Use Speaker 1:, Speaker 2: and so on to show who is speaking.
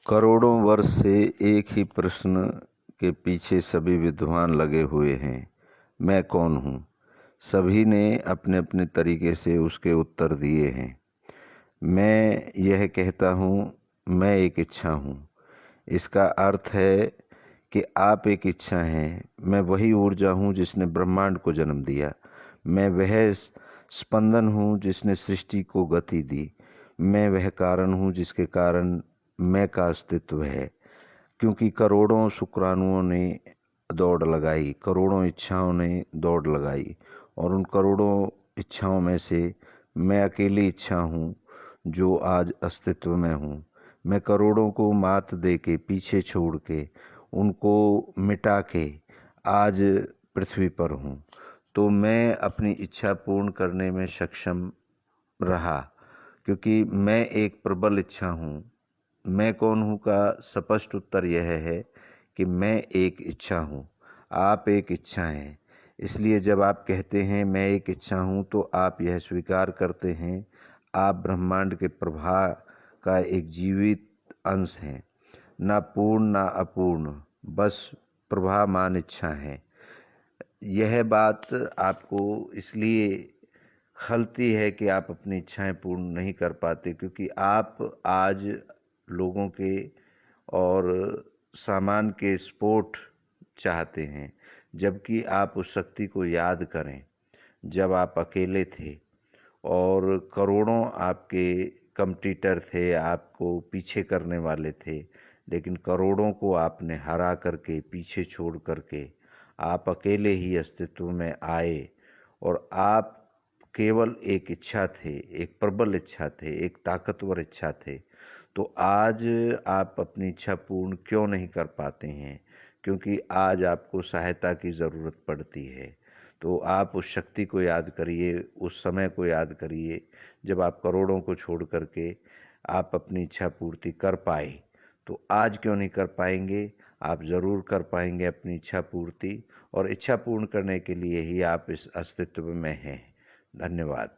Speaker 1: करोड़ों वर्ष से एक ही प्रश्न के पीछे सभी विद्वान लगे हुए हैं, मैं कौन हूँ। सभी ने अपने अपने तरीके से उसके उत्तर दिए हैं। मैं यह कहता हूँ, मैं एक इच्छा हूँ। इसका अर्थ है कि आप एक इच्छा हैं। मैं वही ऊर्जा हूँ जिसने ब्रह्मांड को जन्म दिया। मैं वह स्पंदन हूँ जिसने सृष्टि को गति दी। मैं वह कारण हूँ जिसके कारण मैं का अस्तित्व है। क्योंकि करोड़ों शुक्राणुओं ने दौड़ लगाई, करोड़ों इच्छाओं ने दौड़ लगाई, और उन करोड़ों इच्छाओं में से मैं अकेली इच्छा हूँ जो आज अस्तित्व में हूँ। मैं करोड़ों को मात दे के, पीछे छोड़ के, उनको मिटा के आज पृथ्वी पर हूँ। तो मैं अपनी इच्छा पूर्ण करने में सक्षम रहा, क्योंकि मैं एक प्रबल इच्छा हूँ। मैं कौन हूँ का स्पष्ट उत्तर यह है कि मैं एक इच्छा हूँ। आप एक इच्छा हैं। इसलिए जब आप कहते हैं मैं एक इच्छा हूँ, तो आप यह स्वीकार करते हैं आप ब्रह्मांड के प्रभा का एक जीवित अंश हैं, ना पूर्ण ना अपूर्ण, बस प्रभामान इच्छा है। यह बात आपको इसलिए खलती है कि आप अपनी इच्छाएं पूर्ण नहीं कर पाते, क्योंकि आप आज लोगों के और सामान के स्पोर्ट चाहते हैं, जबकि आप उस शक्ति को याद करें जब आप अकेले थे और करोड़ों आपके कंपटीटर थे, आपको पीछे करने वाले थे, लेकिन करोड़ों को आपने हरा करके, पीछे छोड़ करके आप अकेले ही अस्तित्व में आए। और आप केवल एक इच्छा थे, एक प्रबल इच्छा थे, एक ताकतवर इच्छा थे। तो आज आप अपनी इच्छा पूर्ण क्यों नहीं कर पाते हैं? क्योंकि आज आपको सहायता की ज़रूरत पड़ती है। तो आप उस शक्ति को याद करिए, उस समय को याद करिए जब आप करोड़ों को छोड़ करके आप अपनी इच्छा पूर्ति कर पाए। तो आज क्यों नहीं कर पाएंगे? आप ज़रूर कर पाएंगे अपनी इच्छा पूर्ति, और इच्छा पूर्ण करने के लिए ही आप इस अस्तित्व में हैं। धन्यवाद।